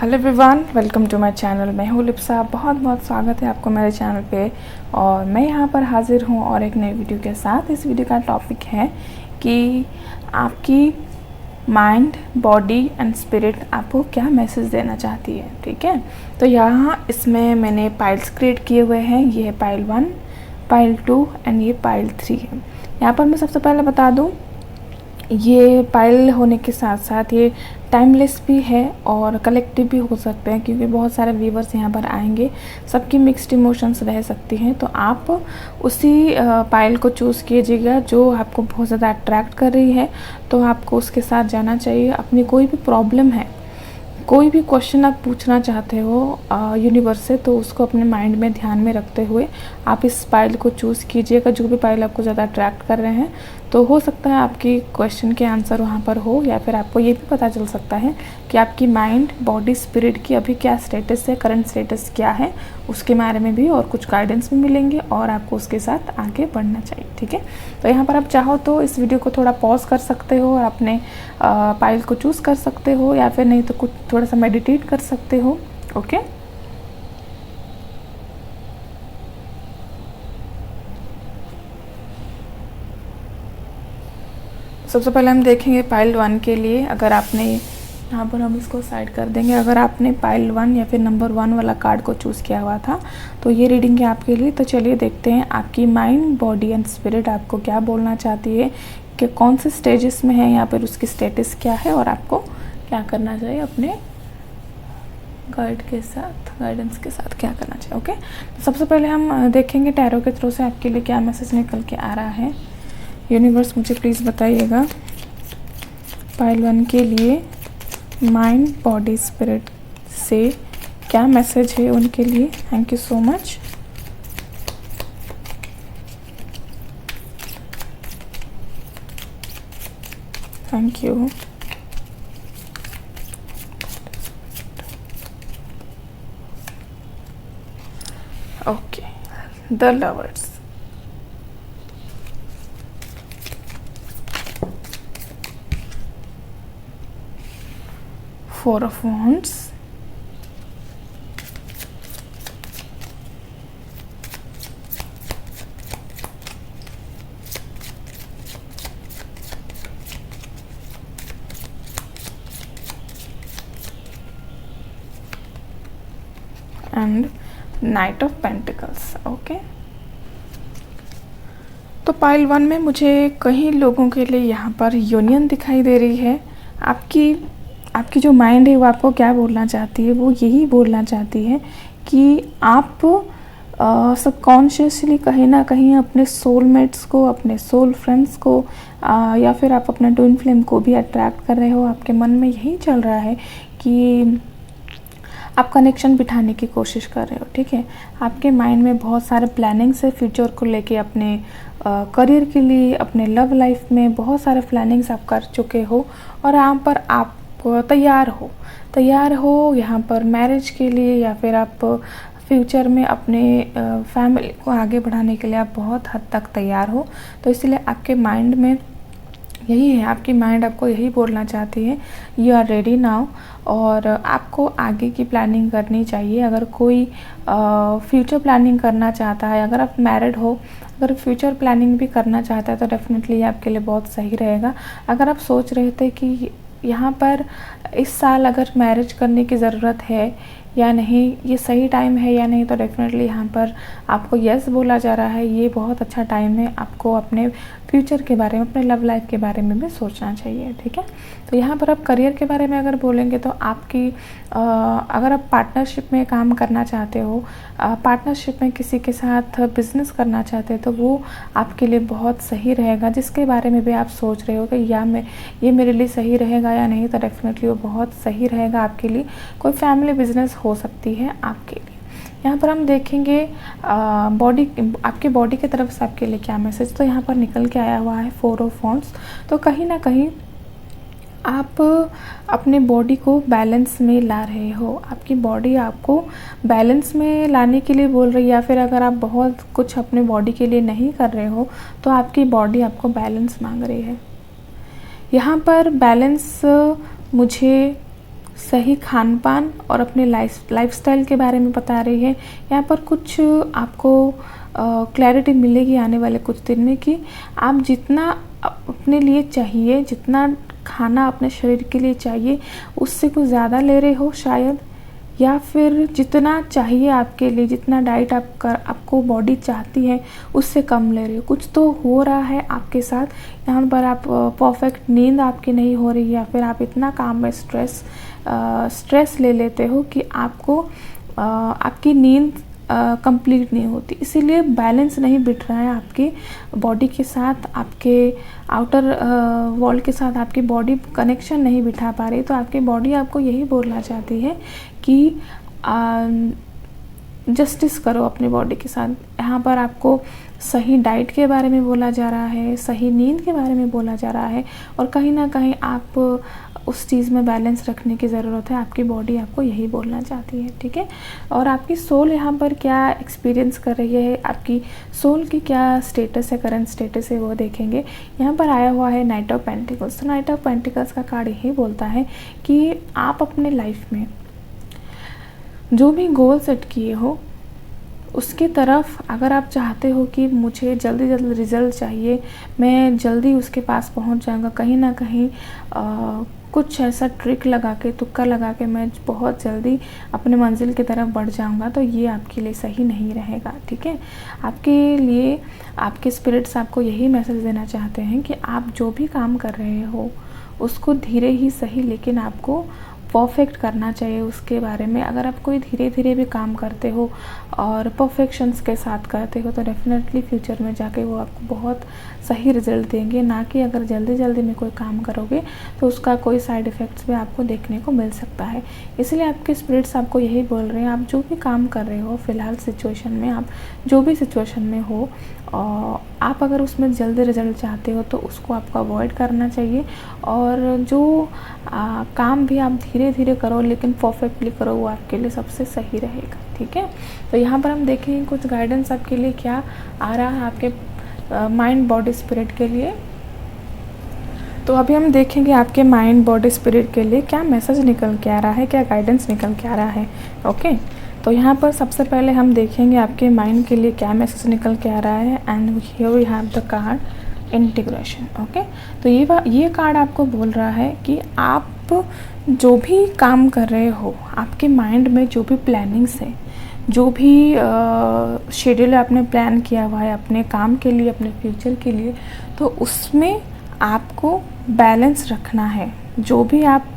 Hello everyone, welcome to my channel. मैं हूँ लिप्सा। बहुत बहुत स्वागत है आपको मेरे चैनल पे। और मैं यहाँ पर हाजिर हूँ और एक नई वीडियो के साथ। इस वीडियो का टॉपिक है कि आपकी माइंड, बॉडी एंड स्पिरिट आपको क्या मैसेज देना चाहती है। ठीक है, तो यहाँ इसमें मैंने पाइल्स क्रिएट किए हुए हैं। ये है पाइल 1, पाइल 2 एंड ये पाइल 3 है। यहाँ पर मैं सबसे पहले बता दूँ, ये पाइल होने के साथ साथ ये टाइमलेस भी है और कलेक्टिव भी हो सकते हैं, क्योंकि बहुत सारे व्यूवर्स यहाँ पर आएंगे, सबकी मिक्स्ड इमोशंस रह सकती हैं। तो आप उसी पाइल को चूज़ कीजिएगा जो आपको बहुत ज़्यादा अट्रैक्ट कर रही है, तो आपको उसके साथ जाना चाहिए। अपनी कोई भी प्रॉब्लम है, कोई भी क्वेश्चन आप पूछना चाहते हो यूनिवर्स से, तो उसको अपने माइंड में ध्यान में रखते हुए आप इस पाइल को चूज़ कीजिएगा। जो भी पाइल आपको ज़्यादा अट्रैक्ट कर रहे हैं, तो हो सकता है आपकी क्वेश्चन के आंसर वहाँ पर हो, या फिर आपको ये भी पता चल सकता है कि आपकी माइंड, बॉडी, स्पिरिट की अभी क्या स्टेटस है, करंट स्टेटस क्या है, उसके बारे में भी और कुछ गाइडेंस भी मिलेंगे और आपको उसके साथ आगे बढ़ना चाहिए। ठीक है, तो यहाँ पर आप चाहो तो इस वीडियो को थोड़ा पॉज कर सकते हो और अपने पाइल को चूज़ कर सकते हो, या फिर नहीं तो कुछ थोड़ा सा मेडिटेट कर सकते हो। ओके, सबसे पहले हम देखेंगे पाइल 1 के लिए। अगर आपने यहाँ पर हम इसको साइड कर देंगे, अगर आपने पाइल 1 या फिर नंबर 1 वाला कार्ड को चूज़ किया हुआ था, तो ये रीडिंग है आपके लिए। तो चलिए देखते हैं आपकी माइंड, बॉडी एंड स्पिरिट आपको क्या बोलना चाहती है, कि कौन से स्टेजेस में है, यहाँ पर उसकी स्टेटस क्या है और आपको क्या करना चाहिए अपने गाइडेंस के साथ क्या करना चाहिए। ओके, तो सबसे पहले हम देखेंगे टैरो के थ्रू से आपके लिए क्या मैसेज निकल के आ रहा है। यूनिवर्स मुझे प्लीज़ बताइएगा पाइल 1 के लिए माइंड, बॉडी, स्पिरिट से क्या मैसेज है उनके लिए। Thank you so much. Thank you. Okay, the lovers, Four of Wands, and Knight of Pentacles। Okay, तो पाइल 1 में मुझे कई लोगों के लिए यहाँ पर यूनियन दिखाई दे रही है। आपकी जो माइंड है वो आपको क्या बोलना चाहती है, वो यही बोलना चाहती है कि आप सबकॉन्शियसली कहीं ना कहीं अपने सोलमेट्स को, अपने सोल फ्रेंड्स को या फिर आप अपने ट्विन फ्लेम को भी अट्रैक्ट कर रहे हो। आपके मन में यही चल रहा है कि आप कनेक्शन बिठाने की कोशिश कर रहे हो। ठीक है, आपके माइंड में बहुत सारे प्लानिंग्स है फ्यूचर को लेके, अपने करियर के लिए, अपने लव लाइफ में बहुत सारे प्लानिंग्स आप कर चुके हो और यहाँ पर आप तैयार हो यहाँ पर मैरिज के लिए, या फिर आप फ्यूचर में अपने फैमिली को आगे बढ़ाने के लिए आप बहुत हद तक तैयार हो। तो इसलिए आपके माइंड में यही है, आपकी माइंड आपको यही बोलना चाहती है, यू आर रेडी नाउ। और आपको आगे की प्लानिंग करनी चाहिए। अगर कोई फ्यूचर प्लानिंग करना चाहता है, अगर आप मैरिड हो, अगर फ्यूचर प्लानिंग भी करना चाहता है, तो डेफिनेटली ये आपके लिए बहुत सही रहेगा। अगर आप सोच रहे थे कि यहाँ पर इस साल अगर मैरिज करने की ज़रूरत है या नहीं, ये सही टाइम है या नहीं, तो डेफिनेटली यहाँ पर आपको यस बोला जा रहा है। ये बहुत अच्छा टाइम है, आपको अपने फ्यूचर के बारे में, अपने लव लाइफ के बारे में भी सोचना चाहिए। ठीक है, तो यहाँ पर आप करियर के बारे में अगर बोलेंगे, तो आपकी अगर आप पार्टनरशिप में काम करना चाहते हो, पार्टनरशिप में किसी के साथ बिजनेस करना चाहते हैं, तो वो आपके लिए बहुत सही रहेगा। जिसके बारे में भी आप सोच रहे हो कि ये मेरे लिए सही रहेगा या नहीं, तो डेफिनेटली वो बहुत सही रहेगा आपके लिए। कोई फैमिली बिजनेस हो सकती है आपके लिए। यहाँ पर हम देखेंगे आपकी बॉडी की तरफ से आपके लिए क्या मैसेज। तो यहाँ पर निकल के आया हुआ है 4 ऑफ वॉन्ड्स। तो कहीं ना कहीं आप अपने बॉडी को बैलेंस में ला रहे हो। आपकी बॉडी आपको बैलेंस में लाने के लिए बोल रही है, या फिर अगर आप बहुत कुछ अपने बॉडी के लिए नहीं कर रहे हो, तो आपकी बॉडी आपको बैलेंस मांग रही है। यहाँ पर बैलेंस मुझे सही खान पान और अपने लाइफस्टाइल के बारे में बता रही है। यहाँ पर कुछ आपको क्लैरिटी मिलेगी आने वाले कुछ दिन में कि आप जितना अपने लिए चाहिए, जितना खाना अपने शरीर के लिए चाहिए उससे कुछ ज़्यादा ले रहे हो शायद, या फिर जितना चाहिए आपके लिए, जितना डाइट आपको बॉडी चाहती है उससे कम ले रहे हो। कुछ तो हो रहा है आपके साथ यहाँ पर। आप परफेक्ट नींद आपकी नहीं हो रही है, या फिर आप इतना काम में स्ट्रेस ले लेते हो कि आपको आपकी नींद कंप्लीट नहीं होती, इसीलिए बैलेंस नहीं बिठ रहा है आपके बॉडी के साथ, आपके आउटर वर्ल्ड के साथ आपकी बॉडी कनेक्शन नहीं बिठा पा रही। तो आपकी बॉडी आपको यही बोलना चाहती है कि जस्टिस करो अपनी बॉडी के साथ। यहाँ पर आपको सही डाइट के बारे में बोला जा रहा है, सही नींद के बारे में बोला जा रहा है, और कहीं ना कहीं आप उस चीज़ में बैलेंस रखने की ज़रूरत है। आपकी बॉडी आपको यही बोलना चाहती है, ठीक है। और आपकी सोल यहाँ पर क्या एक्सपीरियंस कर रही है, आपकी सोल की क्या स्टेटस है, करंट स्टेटस है, वो देखेंगे। यहाँ पर आया हुआ है नाइट ऑफ पेंटिकल्स। तो नाइट ऑफ पेंटिकल्स का कार्ड यही बोलता है कि आप अपने लाइफ में जो भी गोल सेट किए हो उसकी तरफ अगर आप चाहते हो कि मुझे जल्दी जल्दी रिजल्ट चाहिए, मैं जल्दी उसके पास पहुंच जाऊंगा, कहीं ना कहीं कुछ ऐसा ट्रिक लगा के, तुक्का लगा के मैं बहुत जल्दी अपने मंजिल की तरफ बढ़ जाऊंगा, तो ये आपके लिए सही नहीं रहेगा, ठीक है। आपके लिए आपके स्पिरिट्स आपको यही मैसेज देना चाहते हैं कि आप जो भी काम कर रहे हो उसको धीरे ही सही, लेकिन आपको परफेक्ट करना चाहिए उसके बारे में। अगर आप कोई धीरे धीरे भी काम करते हो और परफेक्शंस के साथ करते हो तो डेफिनेटली फ्यूचर में जाके वो आपको बहुत सही रिजल्ट देंगे, ना कि अगर जल्दी जल्दी में कोई काम करोगे तो उसका कोई साइड इफ़ेक्ट्स भी आपको देखने को मिल सकता है। इसलिए आपके स्पिरिट्स आपको यही बोल रहे हैं, आप जो भी काम कर रहे हो फ़िलहाल सिचुएशन में, आप जो भी सिचुएशन में हो, आप अगर उसमें जल्दी रिजल्ट चाहते हो तो उसको आपको अवॉइड करना चाहिए। और जो काम भी आप धीरे धीरे करो लेकिन परफेक्टली करो, वो आपके लिए सबसे सही रहेगा, ठीक है। तो यहाँ पर हम देखेंगे कुछ गाइडेंस आपके लिए क्या आ रहा है आपके माइंड बॉडी स्पिरिट के लिए। तो अभी हम देखेंगे आपके माइंड बॉडी स्पिरिट के लिए क्या मैसेज निकल के आ रहा है, क्या गाइडेंस निकल के आ रहा है, ओके। तो यहाँ पर सबसे पहले हम देखेंगे आपके माइंड के लिए क्या मैसेज निकल के आ रहा है। And here we have the card integration, okay. तो ये कार्ड आपको बोल रहा है कि आप जो भी काम कर रहे हो, आपके माइंड में जो भी प्लानिंग्स है, जो भी शेड्यूल आपने प्लान किया हुआ है अपने काम के लिए, अपने फ्यूचर के लिए, तो उसमें आपको बैलेंस रखना है। जो भी आप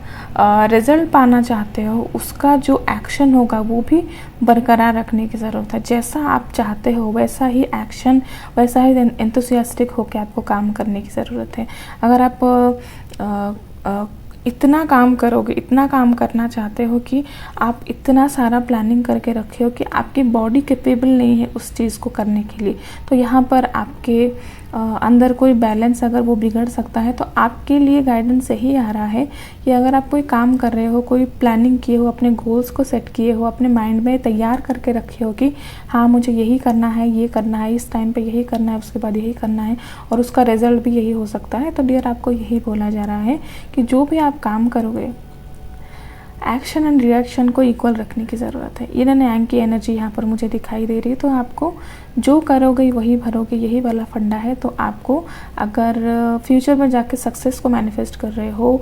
रिज़ल्ट पाना चाहते हो उसका जो एक्शन होगा वो भी बरकरार रखने की ज़रूरत है। जैसा आप चाहते हो वैसा ही एक्शन, वैसा ही एंथुसियास्टिक होकर आपको काम करने की ज़रूरत है। अगर आप इतना काम करोगे, इतना काम करना चाहते हो कि आप इतना सारा प्लानिंग करके रखे हो कि आपकी बॉडी कैपेबल नहीं है उस चीज़ को करने के लिए, तो यहाँ पर आपके अंदर कोई बैलेंस अगर वो बिगड़ सकता है। तो आपके लिए गाइडेंस यही आ रहा है कि अगर आप कोई काम कर रहे हो, कोई प्लानिंग किए हो, अपने गोल्स को सेट किए हो, अपने माइंड में तैयार करके रखे हो कि हाँ मुझे यही करना है, ये करना है, इस टाइम पे यही करना है, उसके बाद यही करना है, और उसका रिजल्ट भी यही हो सकता है, तो डियर आपको यही बोला जा रहा है कि जो भी आप काम करोगे एक्शन एंड रिएक्शन को इक्वल रखने की ज़रूरत है। ये यांग की एनर्जी यहाँ पर मुझे दिखाई दे रही है। तो आपको जो करोगे वही भरोगे, यही वाला फंडा है। तो आपको अगर फ्यूचर में जाके सक्सेस को मैनिफेस्ट कर रहे हो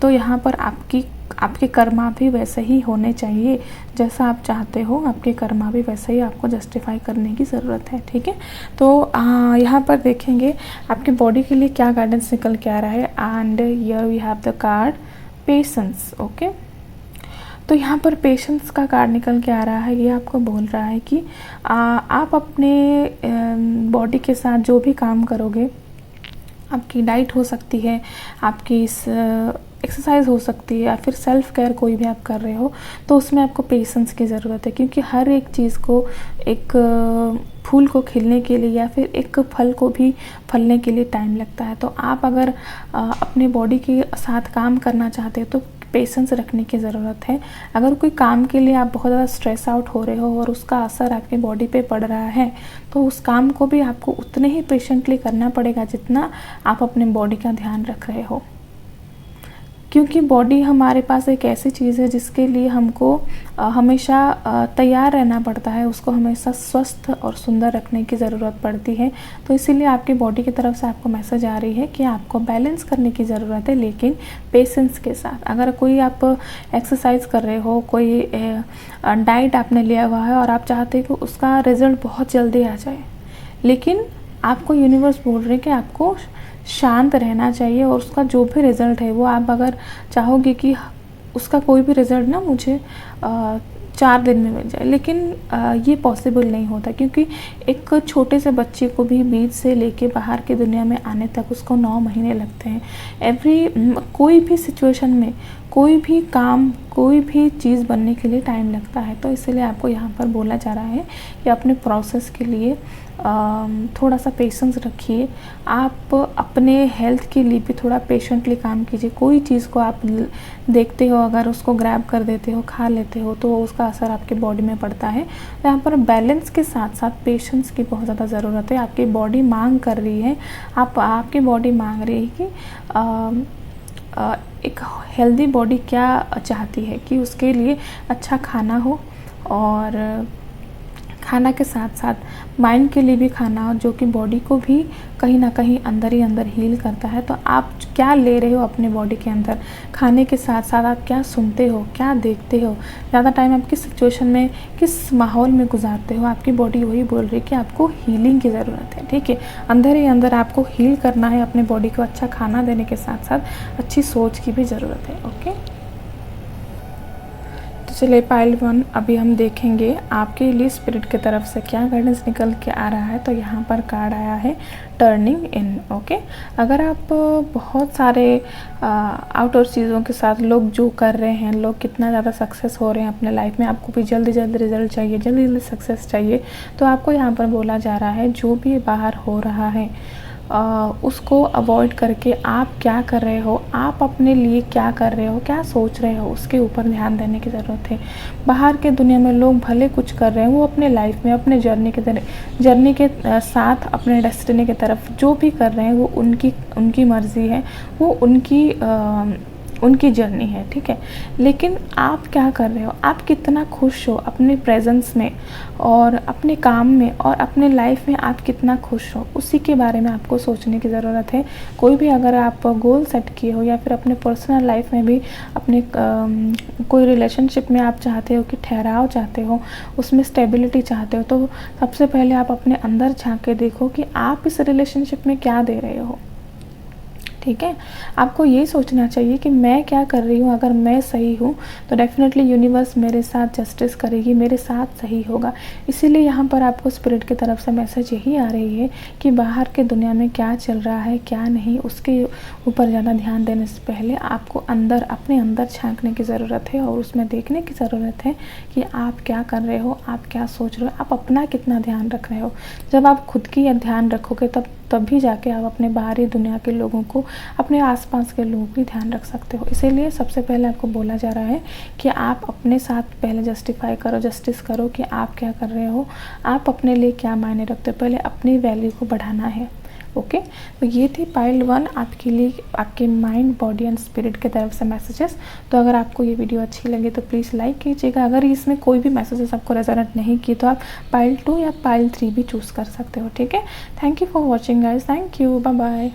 तो यहाँ पर आपके कर्मा भी वैसे ही होने चाहिए, जैसा आप चाहते हो आपके कर्मा भी वैसे ही आपको जस्टिफाई करने की ज़रूरत है, ठीक है। तो यहाँ पर देखेंगे आपकी बॉडी के लिए क्या गाइडेंस निकल के आ रहा है। And here we have the card patience, okay. तो यहाँ पर पेशेंस का कार्ड निकल के आ रहा है। ये आपको बोल रहा है कि आप अपने बॉडी के साथ जो भी काम करोगे, आपकी डाइट हो सकती है, आपकी एक्सरसाइज हो सकती है, या फिर सेल्फ केयर कोई भी आप कर रहे हो, तो उसमें आपको पेशेंस की ज़रूरत है। क्योंकि हर एक चीज़ को, एक फूल को खिलने के लिए या फिर एक फल को भी फलने के लिए टाइम लगता है। तो आप अगर अपने बॉडी के साथ काम करना चाहते हो तो पेशेंस रखने की ज़रूरत है। अगर कोई काम के लिए आप बहुत ज़्यादा स्ट्रेस आउट हो रहे हो और उसका असर आपके बॉडी पे पड़ रहा है, तो उस काम को भी आपको उतने ही पेशेंटली करना पड़ेगा जितना आप अपने बॉडी का ध्यान रख रहे हो। क्योंकि बॉडी हमारे पास एक ऐसी चीज़ है जिसके लिए हमको हमेशा तैयार रहना पड़ता है, उसको हमेशा स्वस्थ और सुंदर रखने की ज़रूरत पड़ती है। तो इसीलिए आपकी बॉडी की तरफ से आपको मैसेज आ रही है कि आपको बैलेंस करने की ज़रूरत है, लेकिन पेशेंस के साथ। अगर कोई आप एक्सरसाइज कर रहे हो, कोई डाइट आपने लिया हुआ है और आप चाहते हो कि उसका रिज़ल्ट बहुत जल्दी आ जाए, लेकिन आपको यूनिवर्स बोल रहे हैं कि आपको शांत रहना चाहिए और उसका जो भी रिज़ल्ट है वो आप अगर चाहोगे कि उसका कोई भी रिज़ल्ट ना मुझे 4 दिन में मिल जाए, लेकिन ये पॉसिबल नहीं होता, क्योंकि एक छोटे से बच्चे को भी बीज से लेके बाहर की दुनिया में आने तक उसको 9 महीने लगते हैं। कोई भी सिचुएशन में कोई भी काम, कोई भी चीज़ बनने के लिए टाइम लगता है। तो इसलिए आपको यहाँ पर बोला जा रहा है कि अपने प्रोसेस के लिए थोड़ा सा पेशेंस रखिए। आप अपने हेल्थ के लिए भी थोड़ा पेशेंटली काम कीजिए। कोई चीज़ को आप देखते हो, अगर उसको ग्रैब कर देते हो, खा लेते हो, तो उसका असर आपके बॉडी में पड़ता है। तो यहाँ पर बैलेंस के साथ साथ पेशेंस की बहुत ज़्यादा ज़रूरत है। आपकी बॉडी मांग कर रही है, आपकी बॉडी मांग रही है कि एक हेल्दी बॉडी क्या चाहती है कि उसके लिए अच्छा खाना हो, और खाना के साथ साथ माइंड के लिए भी खाना हो, जो कि बॉडी को भी कहीं ना कहीं अंदर ही अंदर हील करता है। तो आप क्या ले रहे हो अपने बॉडी के अंदर, खाने के साथ साथ आप क्या सुनते हो, क्या देखते हो, ज़्यादा टाइम आप किस सिचुएशन में, किस माहौल में गुजारते हो, आपकी बॉडी वही बोल रही है कि आपको हीलिंग की ज़रूरत है। ठीक है, अंदर ही अंदर आपको हील करना है, अपने बॉडी को अच्छा खाना देने के साथ साथ अच्छी सोच की भी ज़रूरत है। ओके, चलिए पाइल 1 अभी हम देखेंगे आपके लिए स्पिरिट की तरफ से क्या गाइडेंस निकल के आ रहा है। तो यहाँ पर कार्ड आया है टर्निंग इन। ओके, अगर आप बहुत सारे आउटडोर चीज़ों के साथ लोग जो कर रहे हैं, लोग कितना ज़्यादा सक्सेस हो रहे हैं अपने लाइफ में, आपको भी जल्दी जल्दी रिजल्ट चाहिए, जल्दी जल्दी सक्सेस चाहिए, तो आपको यहाँ पर बोला जा रहा है जो भी बाहर हो रहा है उसको अवॉइड करके आप क्या कर रहे हो, आप अपने लिए क्या कर रहे हो, क्या सोच रहे हो, उसके ऊपर ध्यान देने की ज़रूरत है। बाहर के दुनिया में लोग भले कुछ कर रहे हैं, वो अपने लाइफ में, अपने जर्नी के साथ अपने डेस्टिनी की तरफ जो भी कर रहे हैं वो उनकी मर्ज़ी है, वो उनकी जर्नी है। ठीक है, लेकिन आप क्या कर रहे हो, आप कितना खुश हो अपने प्रेजेंस में और अपने काम में और अपने लाइफ में, आप कितना खुश हो, उसी के बारे में आपको सोचने की ज़रूरत है। कोई भी अगर आप गोल सेट किए हो या फिर अपने पर्सनल लाइफ में भी अपने कोई रिलेशनशिप में आप चाहते हो कि ठहराव चाहते हो, उसमें स्टेबिलिटी चाहते हो, तो सबसे पहले आप अपने अंदर झांक के देखो कि आप इस रिलेशनशिप में क्या दे रहे हो। ठीक है, आपको ये सोचना चाहिए कि मैं क्या कर रही हूँ, अगर मैं सही हूँ तो डेफिनेटली यूनिवर्स मेरे साथ जस्टिस करेगी, मेरे साथ सही होगा। इसीलिए यहाँ पर आपको स्पिरिट की तरफ से मैसेज यही आ रही है कि बाहर के दुनिया में क्या चल रहा है, क्या नहीं, उसके ऊपर ज़्यादा ध्यान देने से पहले आपको अपने अंदर झांकने की ज़रूरत है और उसमें देखने की ज़रूरत है कि आप क्या कर रहे हो, आप क्या सोच रहे हो, आप अपना कितना ध्यान रख रहे हो। जब आप खुद की ध्यान रखोगे तभी जाके आप अपने बाहरी दुनिया के लोगों को, अपने आसपास के लोगों की ध्यान रख सकते हो। इसीलिए सबसे पहले आपको बोला जा रहा है कि आप अपने साथ पहले जस्टिस करो कि आप क्या कर रहे हो, आप अपने लिए क्या मायने रखते हो, पहले अपनी वैल्यू को बढ़ाना है। ओके, तो ये थी पाइल 1 आपके लिए, आपके माइंड, बॉडी एंड स्पिरिट की तरफ से मैसेजेस। तो अगर आपको ये वीडियो अच्छी लगे तो प्लीज़ लाइक कीजिएगा। अगर इसमें कोई भी मैसेजेस आपको रेजोनेट नहीं की तो आप पाइल 2 या पाइल 3 भी चूज़ कर सकते हो। ठीक है, thank you for watching guys, thank you, bye bye.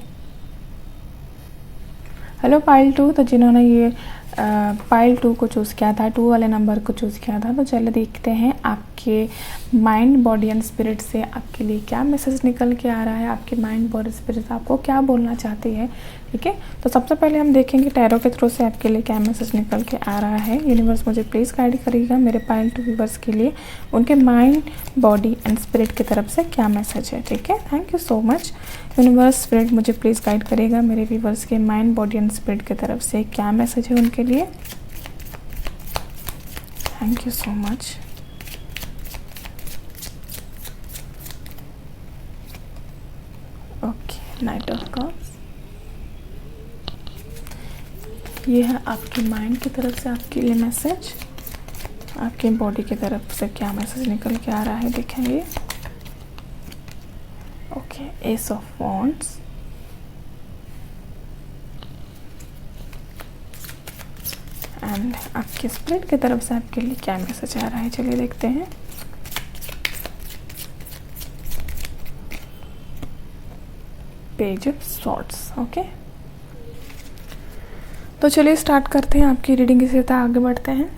Hello pile 2, तो जिन्होंने ये पाइल 2 को चूज़ किया था, 2 वाले नंबर को चूज़ किया था, तो चलिए देखते हैं आपके माइंड, बॉडी एंड स्पिरिट से आपके लिए क्या मैसेज निकल के आ रहा है, आपके माइंड, बॉडी, स्पिरिट आपको क्या बोलना चाहती है। ठीक है, तो सबसे पहले हम देखेंगे टैरो के थ्रू से आपके लिए क्या मैसेज निकल के आ रहा है। यूनिवर्स मुझे प्लीज़ गाइड करिएगा मेरे पाइल 2 व्यूवर्स के लिए, उनके माइंड, बॉडी एंड स्पिरिट की तरफ से क्या मैसेज है। ठीक है, thank you so much. Universe, spirit मुझे प्लीज़ गाइड करिएगा मेरे व्यूवर्स के माइंड, बॉडी एंड स्पिरिट की तरफ से क्या मैसेज है उनके लिए। Thank you so much. Okay, night of cups, ये है आपकी माइंड की तरफ से आपके लिए मैसेज। आपके बॉडी की तरफ से क्या मैसेज निकल के आ रहा है देखेंगे। Okay, S of wands, and आपके स्पिरिट की तरफ से आपके लिए क्या मैसेज आ रहा है, चलिए देखते हैं। Page of swords. ओके, तो चलिए स्टार्ट करते हैं आपकी रीडिंग की सीधा आगे बढ़ते हैं।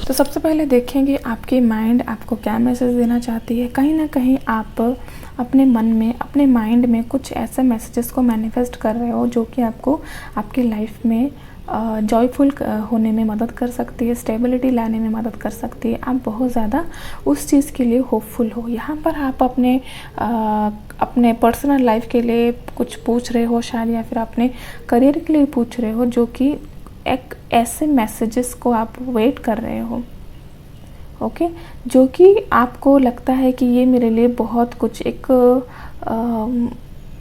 तो सबसे पहले देखेंगे आपकी माइंड आपको क्या मैसेज देना चाहती है। कहीं ना कहीं आप अपने मन में, अपने माइंड में कुछ ऐसे मैसेजेस को मैनिफेस्ट कर रहे हो जो कि आपको आपकी लाइफ में जॉयफुल होने में मदद कर सकती है, स्टेबिलिटी लाने में मदद कर सकती है। आप बहुत ज़्यादा उस चीज़ के लिए होपफुल हो। यहाँ पर आप अपने पर्सनल लाइफ के लिए कुछ पूछ रहे हो शायद, या फिर अपने करियर के लिए पूछ रहे हो, जो कि एक ऐसे मैसेजेस को आप वेट कर रहे हो। ओके, जो कि आपको लगता है कि ये मेरे लिए बहुत कुछ एक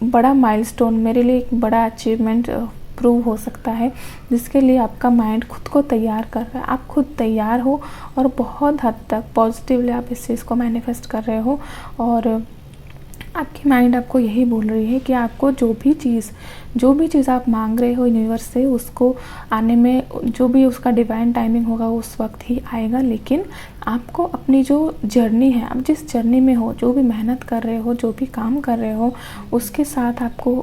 बड़ा माइलस्टोन, मेरे लिए एक बड़ा अचीवमेंट प्रूव हो सकता है, जिसके लिए आपका माइंड खुद को तैयार कर रहा है। आप खुद तैयार हो और बहुत हद तक पॉजिटिवली आप इस चीज़ को मैनिफेस्ट कर रहे हो। और आपकी माइंड आपको यही बोल रही है कि आपको जो भी चीज़ आप मांग रहे हो यूनिवर्स से, उसको आने में जो भी उसका डिवाइन टाइमिंग होगा उस वक्त ही आएगा। लेकिन आपको अपनी जो जर्नी है, आप जिस जर्नी में हो, जो भी मेहनत कर रहे हो, जो भी काम कर रहे हो, उसके साथ आपको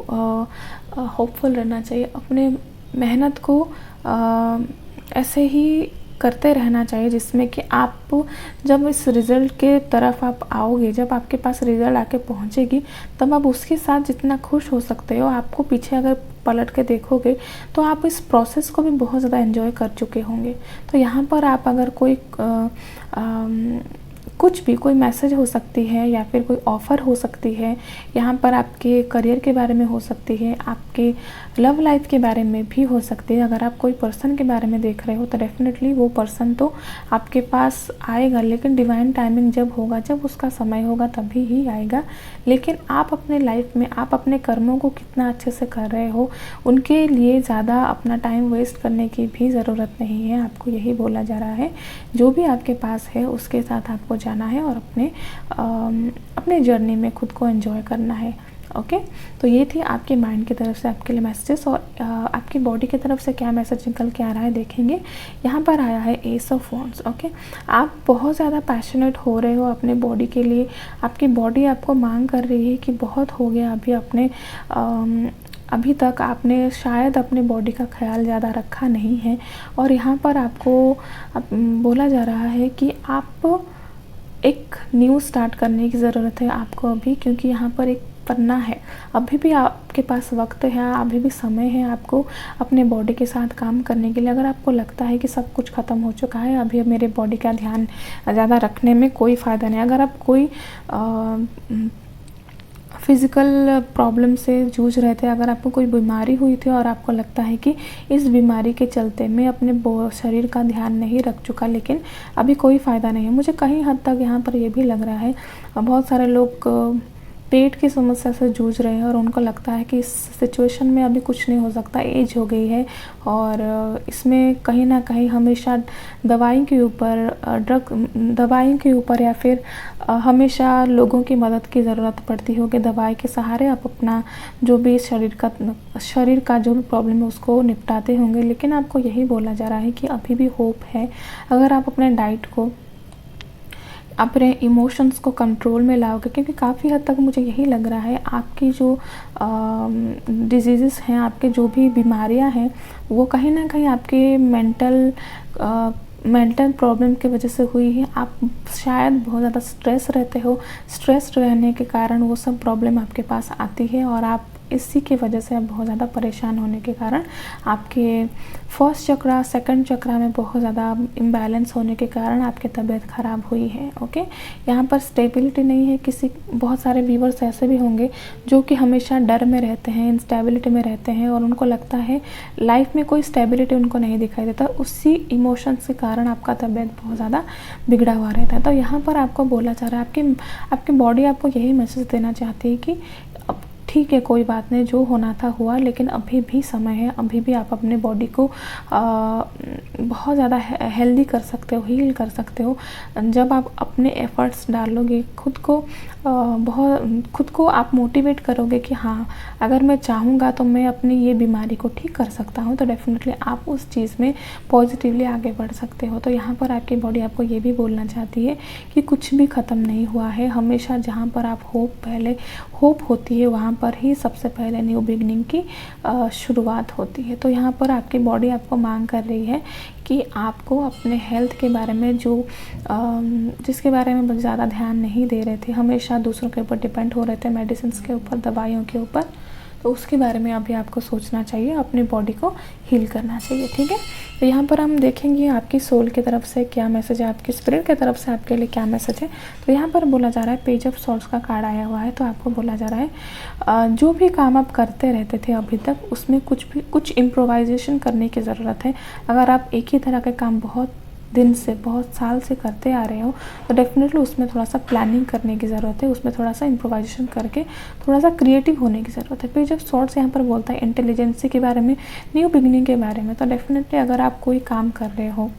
होपफुल रहना चाहिए। अपने मेहनत को ऐसे ही करते रहना चाहिए जिसमें कि आप जब इस रिज़ल्ट के तरफ आप आओगे, जब आपके पास रिज़ल्ट आके पहुंचेगी, तब आप उसके साथ जितना खुश हो सकते हो, आपको पीछे अगर पलट के देखोगे तो आप इस प्रोसेस को भी बहुत ज़्यादा एंजॉय कर चुके होंगे। तो यहाँ पर आप अगर कुछ भी कोई मैसेज हो सकती है, या फिर कोई ऑफ़र हो सकती है, यहाँ पर आपके करियर के बारे में हो सकती है, आपके लव लाइफ के बारे में भी हो सकती है। अगर आप कोई पर्सन के बारे में देख रहे हो तो डेफिनेटली वो पर्सन तो आपके पास आएगा, लेकिन डिवाइन टाइमिंग जब होगा, जब उसका समय होगा तभी ही आएगा। लेकिन आप अपने लाइफ में, आप अपने कर्मों को कितना अच्छे से कर रहे हो, उनके लिए ज़्यादा अपना टाइम वेस्ट करने की भी ज़रूरत नहीं है। आपको यही बोला जा रहा है, जो भी आपके पास है उसके साथ आपको जाना है और अपने जर्नी में खुद को एंजॉय करना है। ओके, तो ये थी आपके माइंड की तरफ से आपके लिए मैसेजेस। और आपकी बॉडी की तरफ से क्या मैसेज निकल के आ रहा है देखेंगे। यहाँ पर आया है एस ऑफ वॉन्ड्स। ओके, आप बहुत ज़्यादा पैशनेट हो रहे हो अपने बॉडी के लिए। आपकी बॉडी आपको मांग कर रही है कि बहुत हो गया, अभी तक आपने शायद अपने बॉडी का ख्याल ज़्यादा रखा नहीं है। और यहाँ पर आपको बोला जा रहा है कि आप एक न्यू स्टार्ट करने की ज़रूरत है आपको अभी, क्योंकि यहाँ पर एक पन्ना है। अभी भी आपके पास वक्त है, अभी भी समय है आपको अपने बॉडी के साथ काम करने के लिए। अगर आपको लगता है कि सब कुछ ख़त्म हो चुका है, अभी मेरे बॉडी का ध्यान ज़्यादा रखने में कोई फ़ायदा नहीं। अगर आप कोई फिज़िकल प्रॉब्लम से जूझ रहे थे, अगर आपको कोई बीमारी हुई थी और आपको लगता है कि इस बीमारी के चलते मैं अपने शरीर का ध्यान नहीं रख चुका, लेकिन अभी कोई फ़ायदा नहीं है। मुझे कहीं हद तक यहाँ पर ये भी लग रहा है, बहुत सारे लोग पेट की समस्या से जूझ रहे हैं और उनको लगता है कि इस सिचुएशन में अभी कुछ नहीं हो सकता, एज हो गई है और इसमें कहीं ना कहीं हमेशा दवाई के ऊपर या फिर हमेशा लोगों की मदद की ज़रूरत पड़ती होगी। दवाई के सहारे आप अपना जो भी शरीर का जो भी प्रॉब्लम है उसको निपटाते होंगे। लेकिन आपको यही बोला जा रहा है कि अभी भी होप है। अगर आप अपने डाइट को, अपने इमोशंस को कंट्रोल में लाओगे, क्योंकि काफ़ी हद तक मुझे यही लग रहा है आपकी जो डिजीज़ेस हैं, आपके जो भी बीमारियां हैं, वो कहीं ना कहीं आपके मेंटल प्रॉब्लम की वजह से हुई है। आप शायद बहुत ज़्यादा स्ट्रेस रहते हो, स्ट्रेस रहने के कारण वो सब प्रॉब्लम आपके पास आती है और आप इसी की वजह से आप बहुत ज़्यादा परेशान होने के कारण आपके फर्स्ट चक्रा, सेकंड चक्रा में बहुत ज़्यादा इम्बैलेंस होने के कारण आपकी तबीयत ख़राब हुई है। ओके, यहाँ पर स्टेबिलिटी नहीं है। बहुत सारे व्यूवर्स ऐसे भी होंगे जो कि हमेशा डर में रहते हैं, इंस्टेबिलिटी में रहते हैं और उनको लगता है लाइफ में कोई स्टेबिलिटी उनको नहीं दिखाई देता। उसी इमोशंस के कारण आपका तबीयत बहुत ज़्यादा बिगड़ा हुआ रहता है। तो यहाँ पर आपको बोला जा रहा है, आपकी बॉडी आपको यही मैसेज देना चाहती है कि ठीक है, कोई बात नहीं, जो होना था हुआ, लेकिन अभी भी समय है, अभी भी आप अपने बॉडी को बहुत ज़्यादा हेल्दी कर सकते हो, हील कर सकते हो। जब आप अपने एफ़र्ट्स डालोगे, खुद को आप मोटिवेट करोगे कि हाँ, अगर मैं चाहूँगा तो मैं अपनी ये बीमारी को ठीक कर सकता हूँ, तो डेफ़िनेटली आप उस चीज़ में पॉजिटिवली आगे बढ़ सकते हो। तो यहाँ पर आपकी बॉडी आपको ये भी बोलना चाहती है कि कुछ भी ख़त्म नहीं हुआ है। हमेशा जहाँ पर आप होप होती है, वहाँ पर ही सबसे पहले न्यू बिगनिंग की शुरुआत होती है। तो यहाँ पर आपकी बॉडी आपको मांग कर रही है कि आपको अपने हेल्थ के बारे में जिसके बारे में बहुत ज़्यादा ध्यान नहीं दे रहे थे, हमेशा दूसरों के ऊपर डिपेंड हो रहे थे, मेडिसिन्स के ऊपर, दवाइयों के ऊपर, तो उसके बारे में अभी आपको सोचना चाहिए, अपनी बॉडी को हील करना चाहिए। ठीक है, तो यहाँ पर हम देखेंगे आपकी सोल की तरफ से क्या मैसेज है, आपकी स्पिरिट की तरफ से आपके लिए क्या मैसेज है। तो यहाँ पर बोला जा रहा है, पेज ऑफ सॉर्ड्स का कार्ड आया हुआ है। तो आपको बोला जा रहा है जो भी काम आप करते रहते थे अभी तक, उसमें कुछ इम्प्रोवाइजेशन करने की ज़रूरत है। अगर आप एक ही तरह के काम बहुत दिन से, बहुत साल से करते आ रहे हो, तो डेफिनेटली उसमें थोड़ा सा प्लानिंग करने की ज़रूरत है, उसमें थोड़ा सा इम्प्रोवाइजेशन करके थोड़ा सा क्रिएटिव होने की ज़रूरत है। पेज ऑफ सॉर्ड्स यहाँ पर बोलता है इंटेलिजेंसी के बारे में, न्यू बिगनिंग के बारे में। तो डेफिनेटली अगर आप कोई काम कर रहे हो,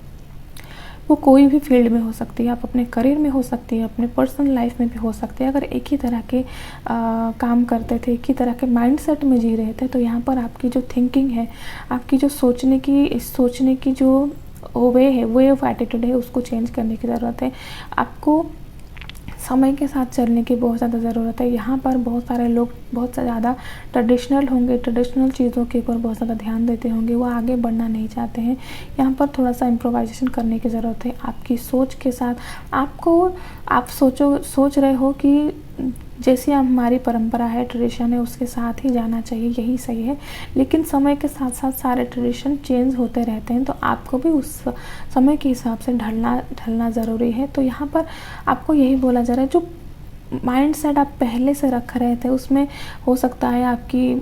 वो कोई भी फील्ड में हो सकती है, आप अपने करियर में हो सकती है, अपने पर्सनल लाइफ में भी हो सकती है। अगर एक ही तरह के काम करते थे, एक ही तरह के माइंडसेट में जी रहे थे, तो यहाँ पर आपकी जो थिंकिंग है, आपकी जो सोचने की जो वे ऑफ एटीट्यूड है, उसको चेंज करने की ज़रूरत है। आपको समय के साथ चलने की बहुत ज़्यादा ज़रूरत है। यहाँ पर बहुत सारे लोग बहुत ज़्यादा ट्रेडिशनल होंगे, ट्रेडिशनल चीज़ों के ऊपर बहुत ज़्यादा ध्यान देते होंगे, वो आगे बढ़ना नहीं चाहते हैं। यहाँ पर थोड़ा सा इम्प्रोवाइजेशन करने की ज़रूरत है। आपकी सोच के साथ आप सोच रहे हो कि जैसी हमारी परंपरा है, ट्रेडिशन है, उसके साथ ही जाना चाहिए, यही सही है। लेकिन समय के साथ साथ सारे ट्रेडिशन चेंज होते रहते हैं, तो आपको भी उस समय के हिसाब से ढलना ज़रूरी है। तो यहाँ पर आपको यही बोला जा रहा है, जो माइंडसेट आप पहले से रख रहे थे, उसमें हो सकता है आपकी